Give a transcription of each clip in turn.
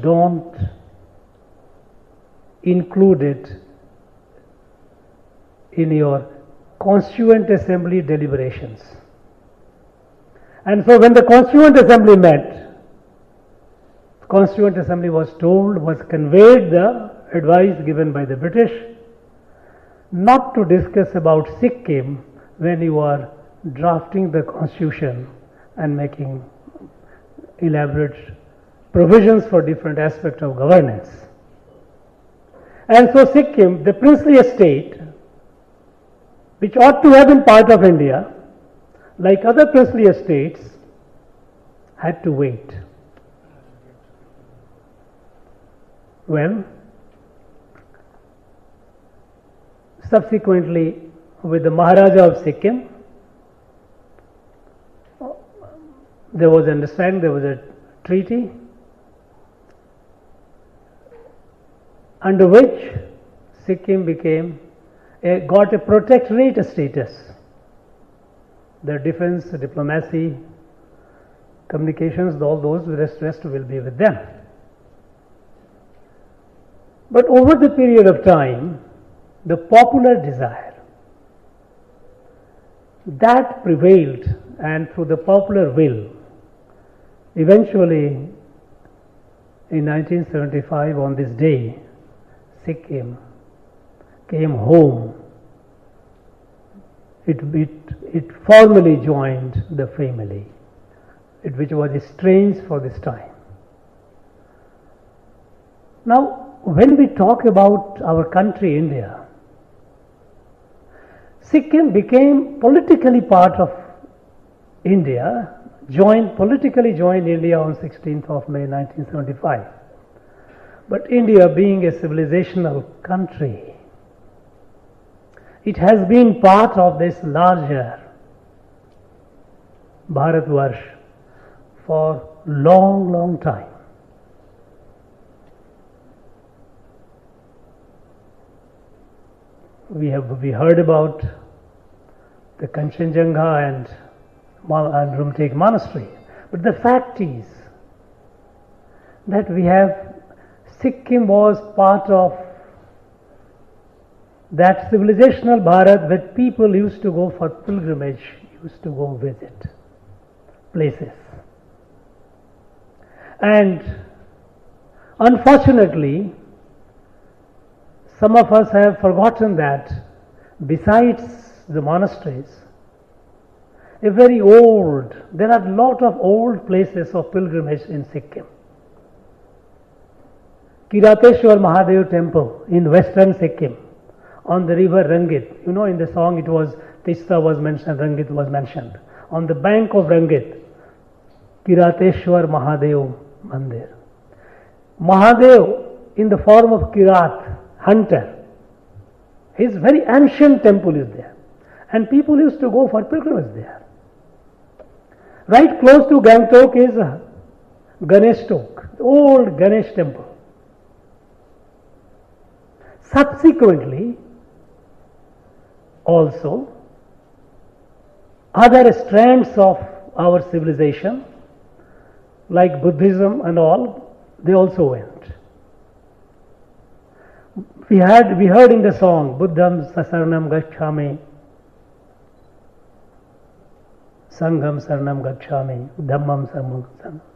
don't include it in your Constituent Assembly deliberations. And so when the Constituent Assembly met, the Constituent Assembly was conveyed the advice given by the British not to discuss about Sikkim when you are drafting the Constitution and making elaborate provisions for different aspects of governance. And so Sikkim, the princely estate, which ought to have been part of India, like other princely estates, had to wait. Well, subsequently, with the Maharaja of Sikkim, there was understanding, there was a treaty under which Sikkim got a protectorate status. Their defense, diplomacy, communications, all those, the rest will be with them. But over the period of time, the popular desire that prevailed, and through the popular will, eventually in 1975 on this day, Sikkim came home. It formally joined the family, which was estranged for this time. Now, when we talk about our country, India, Sikkim became politically part of India, politically joined India on 16th of May 1975. But India, being a civilizational country, it has been part of this larger Bharatvarsh for long time. We heard about the Kanchenjunga and Rumtek Monastery, but the fact is that Sikkim was part of that civilizational Bharat where people used to go for pilgrimage, used to go visit places. And unfortunately, some of us have forgotten that besides the monasteries, there are a lot of old places of pilgrimage in Sikkim. Kirateshwar Mahadev Temple in western Sikkim, on the river Rangit. You know, in the song it was Tista was mentioned, Rangit was mentioned. On the bank of Rangit, Kirateshwar Mahadev Mandir. Mahadev in the form of Kirat, hunter. His very ancient temple is there. And people used to go for pilgrimage there. Right close to Gangtok is Ganesh Tok, the old Ganesh temple. Subsequently, also, other strands of our civilization, like Buddhism and all, they also went. We heard in the song, Buddham Saranam Gacchami, Sangham Saranam Gacchami, Dhammam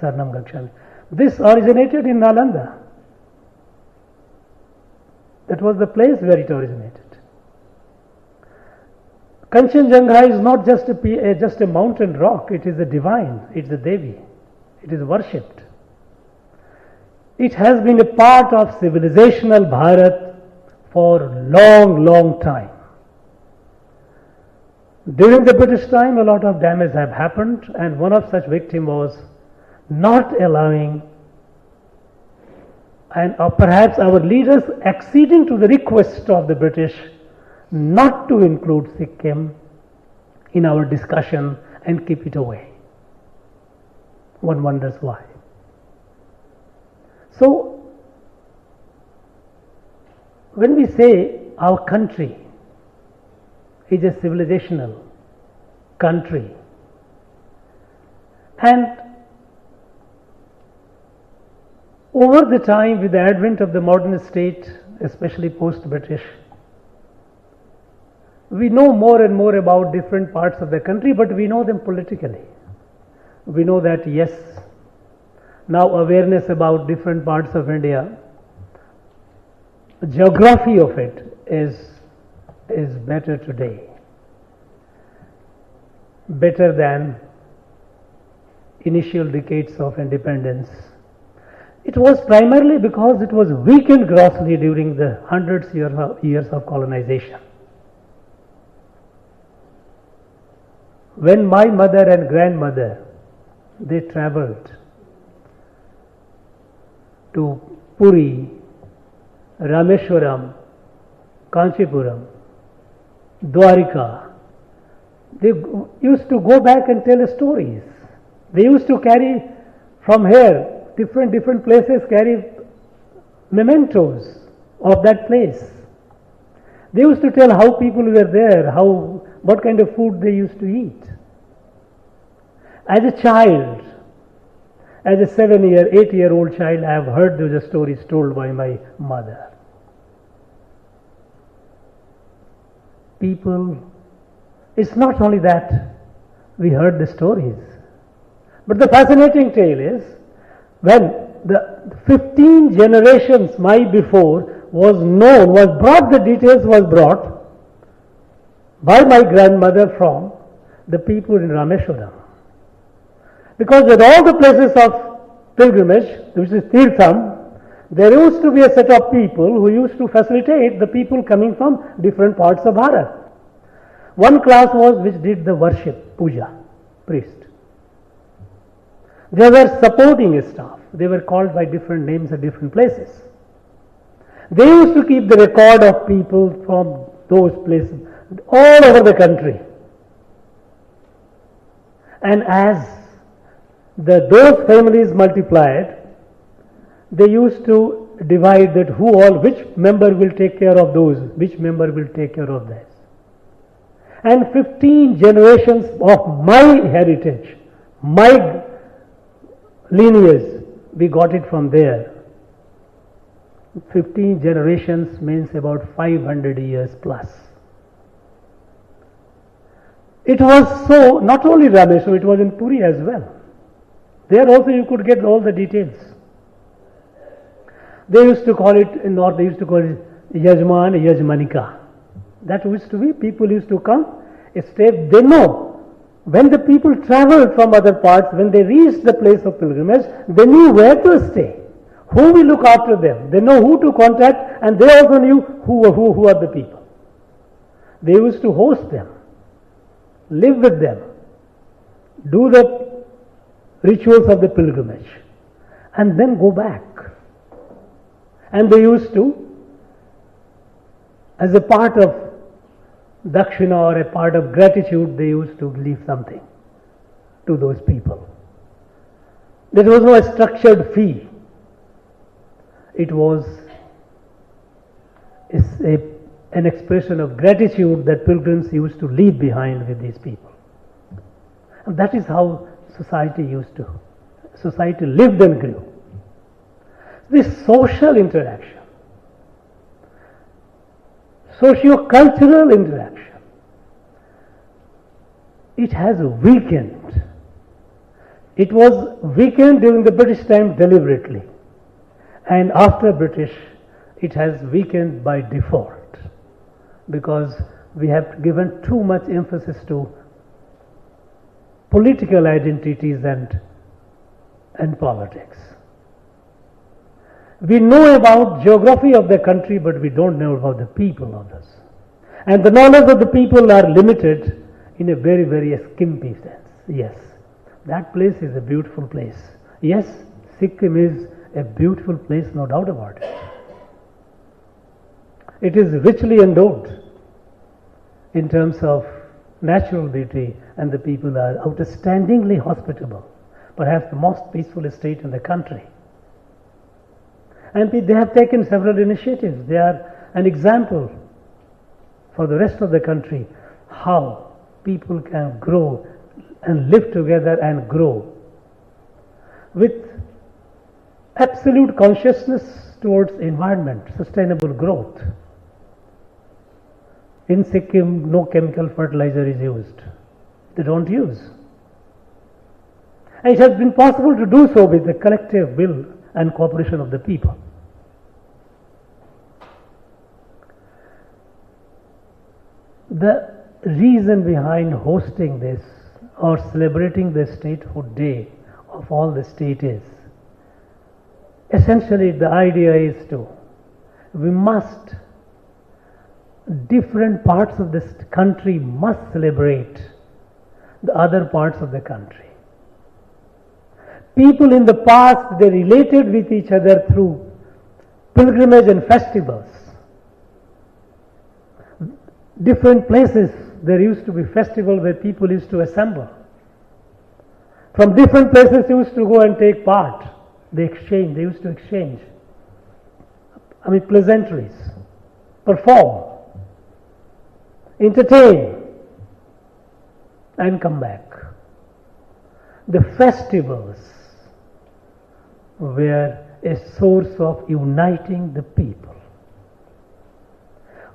Saranam Gacchami. This originated in Nalanda. That was the place where it originated. Kanchenjunga is not just a mountain rock, it is a divine, it is a Devi, it is worshipped. It has been a part of civilizational Bharat for long time. During the British time, a lot of damage have happened, and one of such victims was not allowing, and perhaps our leaders acceding to the request of the British not to include Sikkim in our discussion and keep it away. One wonders why. So, when we say our country is a civilizational country, and Over the time, with the advent of the modern state, especially post-British, we know more and more about different parts of the country, but we know them politically. We know that, yes, now awareness about different parts of India, geography of it is better today, better than initial decades of independence. It was primarily because it was weakened grossly during the hundreds years of colonization. When my mother and grandmother, they traveled to Puri, Rameshwaram, Kanchipuram, Dwarika, they used to go back and tell stories. They used to carry from here, different places carry mementos of that place. They used to tell how people were there, what kind of food they used to eat. As a child, as a 8-year-old child, I have heard those stories told by my mother. People, it's not only that we heard the stories, but the fascinating tale is when the 15 generations before was brought, the details was brought by my grandmother from the people in Rameshwaram. Because at all the places of pilgrimage, which is Tirtham, there used to be a set of people who used to facilitate the people coming from different parts of Bharat. One class was which did the worship, puja, priest. They were supporting staff. They were called by different names at different places. They used to keep the record of people from those places all over the country. And as those families multiplied, they used to divide that which member will take care of those, which member will take care of this. And 15 generations of my heritage, my lineage, we got it from there. 15 generations means about 500 years plus. It was so, not only Rameshwaram, it was in Puri as well. There also you could get all the details. They used to call it, in North they used to call it Yajman, Yajmanika. That used to be, people used to come, stay, they know. When the people traveled from other parts, when they reached the place of pilgrimage, they knew where to stay, who will look after them. They know who to contact, and they also knew who are the people. They used to host them, live with them, do the rituals of the pilgrimage, and then go back. And they used to, as a part of dakshina or a part of gratitude, they used to leave something to those people. There was no structured fee. It was an expression of gratitude that pilgrims used to leave behind with these people. And that is how society lived and grew. This social interaction, socio-cultural interaction, it has weakened. It was weakened during the British time deliberately, and after British it has weakened by default, because we have given too much emphasis to political identities and politics. We know about geography of the country, but we don't know about the people of this. And the knowledge of the people are limited in a very, very skimpy sense. Yes, that place is a beautiful place. Yes, Sikkim is a beautiful place, no doubt about it. It is richly endowed in terms of natural beauty, and the people are outstandingly hospitable, perhaps the most peaceful state in the country. And they have taken several initiatives. They are an example for the rest of the country how people can grow and live together and grow with absolute consciousness towards environment, sustainable growth. In Sikkim, no chemical fertilizer is used. They don't use. And it has been possible to do so with the collective will and cooperation of the people. The reason behind hosting this or celebrating the statehood day of all the state is, essentially the idea is different parts of this country must celebrate the other parts of the country. People in the past, they related with each other through pilgrimage and festivals. Different places, there used to be festivals where people used to assemble. From different places used to go and take part. They used to exchange. Pleasantries, perform, entertain, and come back. The festivals were a source of uniting the people.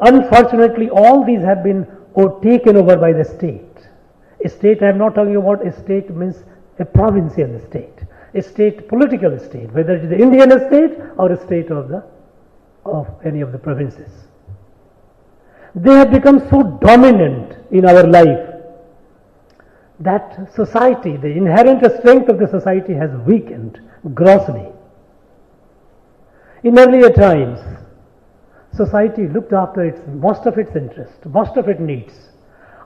Unfortunately, all these have been taken over by the state. A state, I am not talking about a state means a provincial state, a state, political state, whether it is the Indian state or a state of any of the provinces. They have become so dominant in our life that society, the inherent strength of the society has weakened grossly. In earlier times, society looked after most of its interest, most of its needs.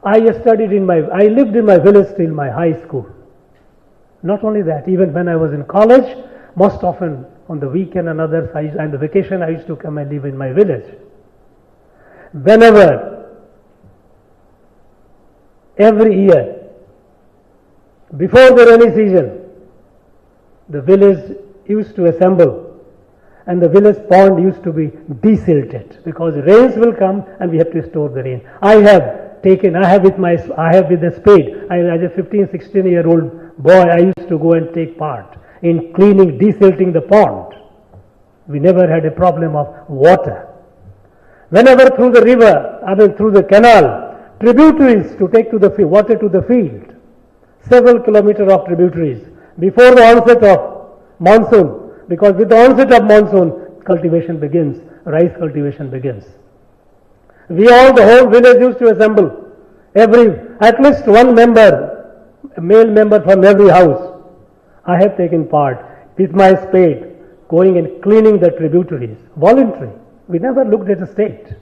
I lived in my village till my high school. Not only that, even when I was in college, most often on the weekend and the vacation, I used to come and live in my village. Whenever, every year, before the rainy season, the village used to assemble and the village pond used to be desilted because rains will come and we have to store the rain. I have with the spade, as a 15, 16-year-old boy, I used to go and take part in cleaning, desilting the pond. We never had a problem of water. Whenever through the river, through the canal, tributaries to take to the water to the field, several kilometers of tributaries, before the onset of monsoon, because with the onset of monsoon, cultivation begins, rice cultivation begins. The whole village used to assemble, at least one member, a male member from every house. I have taken part with my spade, going and cleaning the tributaries, voluntary. We never looked at the state.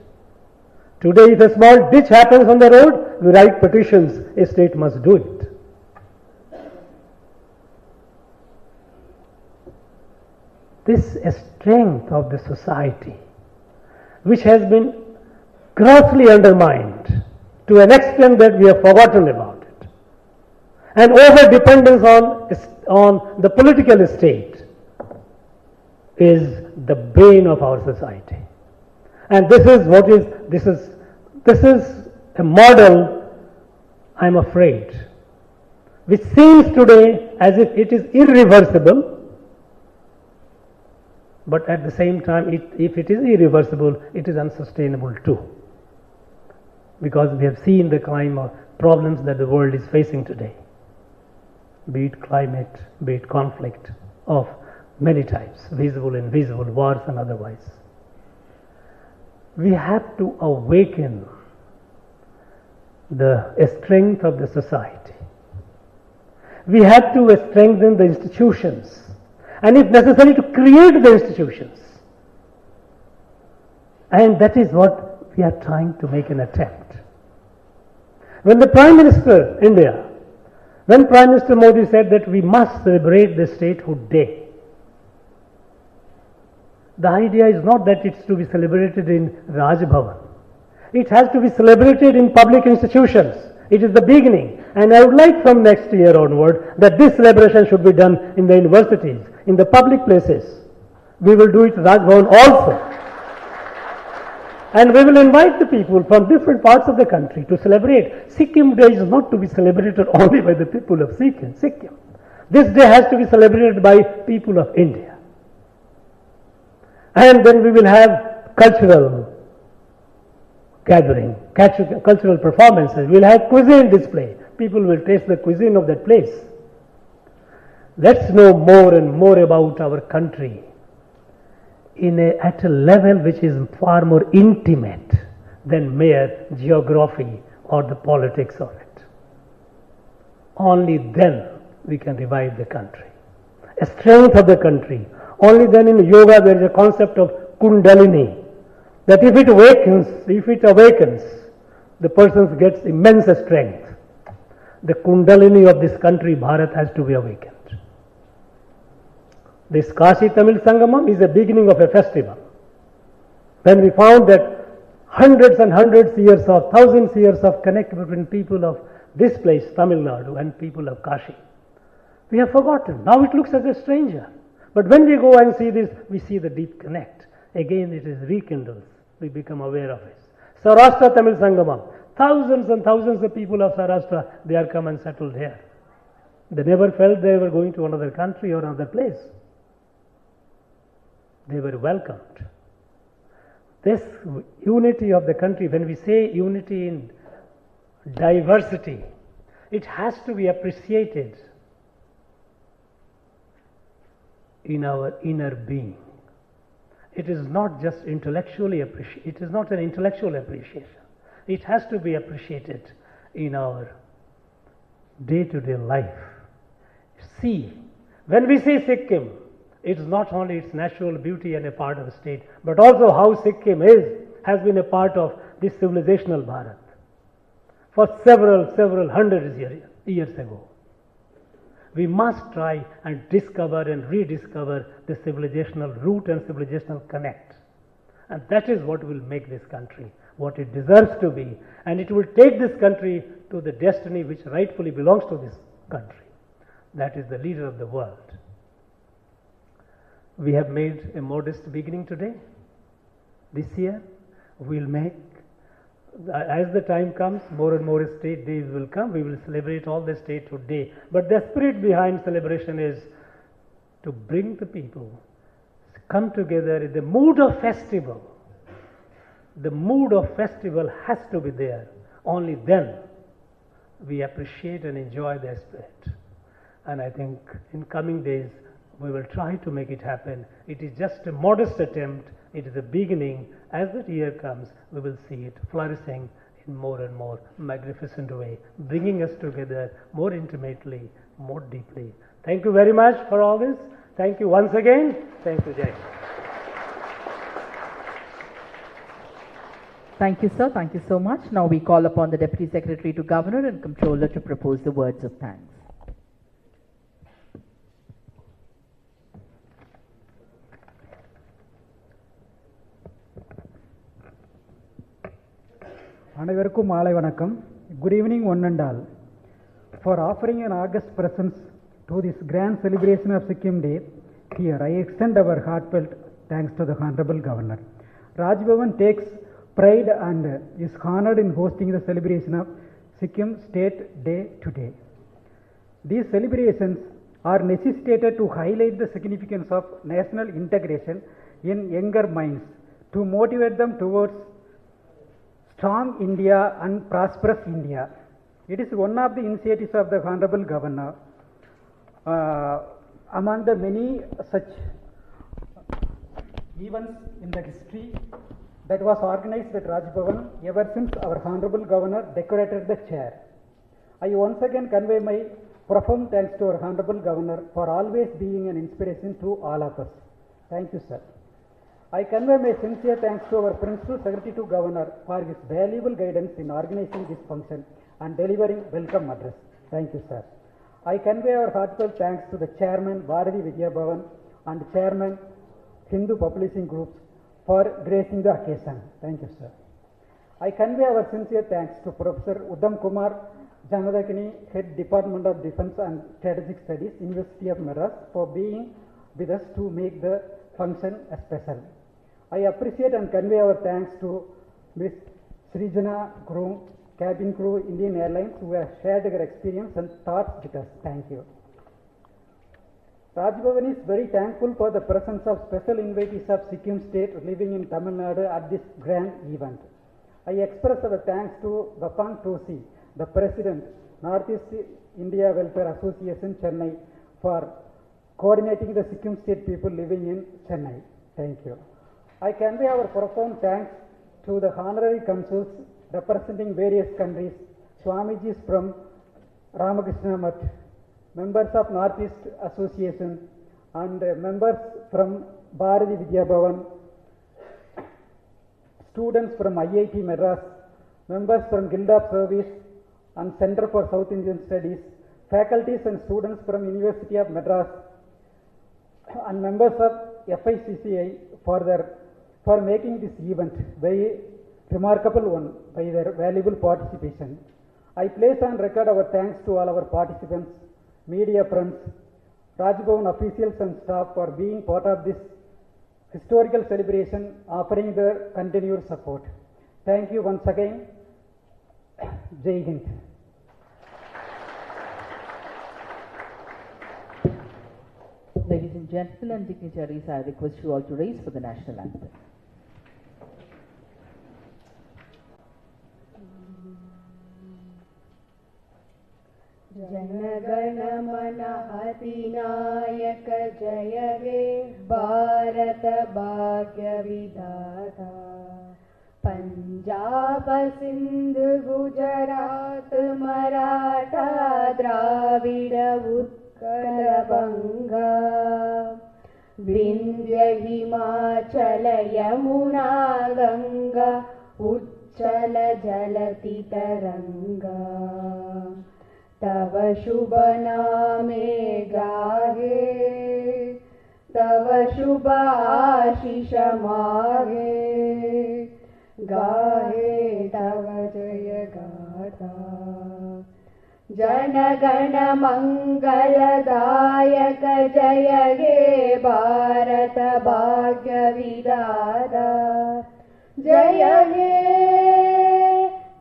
Today, if a small ditch happens on the road, we write petitions, a state must do it. This strength of the society, which has been grossly undermined to an extent that we have forgotten about it, and over dependence on the political state is the bane of our society. And this is a model, I am afraid, which seems today as if it is irreversible. But at the same time, if it is irreversible, it is unsustainable too. Because we have seen the kind of problems that the world is facing today, be it climate, be it conflict of many types, visible, invisible, wars and otherwise. We have to awaken the strength of the society. We have to strengthen the institutions, and if necessary to create the institutions. And that is what we are trying to make an attempt. When the Prime Minister India, when Prime Minister Modi said that we must celebrate the statehood day, the idea is not that it's to be celebrated in Raj Bhavan. It has to be celebrated in public institutions. It is the beginning. And I would like from next year onward that this celebration should be done in the universities, in the public places. We will do it Raj Bhavan also. And we will invite the people from different parts of the country to celebrate. Sikkim Day is not to be celebrated only by the people of Sikkim. This day has to be celebrated by people of India. And then we will have cultural gathering, cultural performances. We will have cuisine display. People will taste the cuisine of that place. Let's know more and more about our country at a level which is far more intimate than mere geography or the politics of it. Only then we can revive the country. A strength of the country. Only then in yoga there is a concept of Kundalini, that if it awakens, the person gets immense strength. The Kundalini of this country, Bharat, has to be awakened. This Kashi Tamil Sangamam is the beginning of a festival. When we found that hundreds and hundreds years of, thousands years of connect between people of this place, Tamil Nadu, and people of Kashi, we have forgotten. Now it looks as a stranger. But when we go and see this, we see the deep connect. Again it is rekindled. We become aware of it. Saurashtra Tamil Sangamam. Thousands and thousands of people of Saurashtra, they are come and settled here. They never felt they were going to another country or another place. They were welcomed. This unity of the country, when we say unity in diversity, it has to be appreciated in our inner being. It is not just intellectually appreciated. It is not an intellectual appreciation. It has to be appreciated in our day-to-day life. See, when we say Sikkim, it is not only its natural beauty and a part of the state, but also how Sikkim has been a part of this civilizational Bharat for several hundreds years ago. We must try and discover and rediscover the civilizational root and civilizational connect. And that is what will make this country what it deserves to be. And it will take this country to the destiny which rightfully belongs to this country. That is the leader of the world. We have made a modest beginning today. This year, we will make, as the time comes, more and more state days will come. We will celebrate all the state today. But the spirit behind celebration is to bring the people, come together in the mood of festival. The mood of festival has to be there. Only then we appreciate and enjoy the spirit. And I think in coming days, we will try to make it happen. It is just a modest attempt. It is a beginning. As the year comes, we will see it flourishing in more and more magnificent way, bringing us together more intimately, more deeply. Thank you very much for all this. Thank you once again. Thank you, Jai. Thank you, sir. Thank you so much. Now we call upon the Deputy Secretary to Governor and Comptroller to propose the words of thanks. அனைவருக்கும் மாலை வணக்கம். Good evening one and all. For offering an august presence to this grand celebration of Sikkim Day, here I extend our heartfelt thanks to the Honorable Governor. Raj Bhavan takes pride and is honored in hosting the celebration of Sikkim State Day today. These celebrations are necessitated to highlight the significance of national integration in younger minds, to motivate them towards strong India and prosperous India. It is one of the initiatives of the Honorable Governor. Among the many such events in the history that was organized at Raj Bhavan ever since our Honorable Governor decorated the chair. I once again convey my profound thanks to our Honorable Governor for always being an inspiration to all of us. Thank you, sir. I convey my sincere thanks to our Principal Secretary to Governor for his valuable guidance in organizing this function and delivering welcome address. Thank you, sir. I convey our heartfelt thanks to the Chairman Bharati Vidya Bhavan and Chairman Hindu Publishing Groups for gracing the occasion. Thank you, sir. I convey our sincere thanks to Professor Uddam Kumar Janadakini, Head Department of Defense and Strategic Studies, University of Madras, for being with us to make the function special. I appreciate and convey our thanks to Ms. Srijana Groom, cabin crew, Indian Airlines, who have shared their experience and thoughts with us. Thank you. Raj Bhavan is very thankful for the presence of special invitees of Sikkim state living in Tamil Nadu at this grand event. I express our thanks to Bapang Tosi, the President, Northeast India Welfare Association, Chennai, for coordinating the Sikkim state people living in Chennai. Thank you. I convey our profound thanks to the honorary consuls representing various countries, Swamijis from Ramakrishna Mutt, members of Northeast Association, and members from Bharati Vidya Bhavan, students from IIT Madras, members from Guild of Service and Center for South Indian Studies, faculties and students from University of Madras, and members of FICCI for making this event very remarkable one by their valuable participation. I place on record our thanks to all our participants, media friends, Raj Bhavan officials and staff for being part of this historical celebration, offering their continued support. Thank you once again. Jai Hind. Ladies and gentlemen, dignitaries, I request you all to raise for the national anthem. जनगण मन अधिनायक जय हे भारत भाग्य विधाता पंजाब सिंध गुजरात मराठा द्राविड उत्कल बंगा विंध्य हिमाचल यमुना गंगा उच्चल जलति तरंगा तव शुभ नामे गाहे तव शुभ आशीष माहे गाहे तव जय गाथा जन गण मंगलदायक जय हे भारत भाग्य विधाता जय हे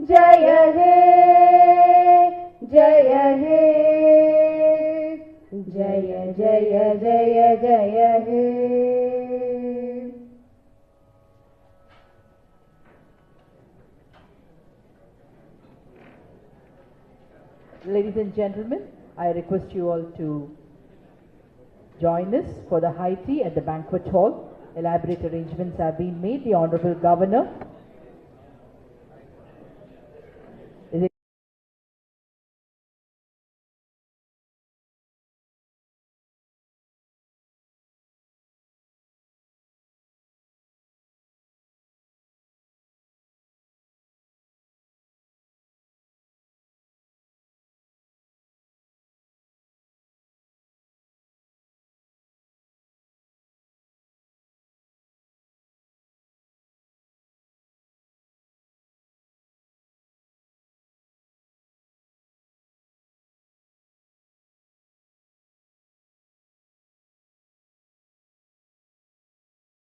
जय हे जय हे जय जय जय जय हे. Ladies and gentlemen, I request you all to join us for the high tea at the banquet hall. Elaborate arrangements have been made. The Honorable Governor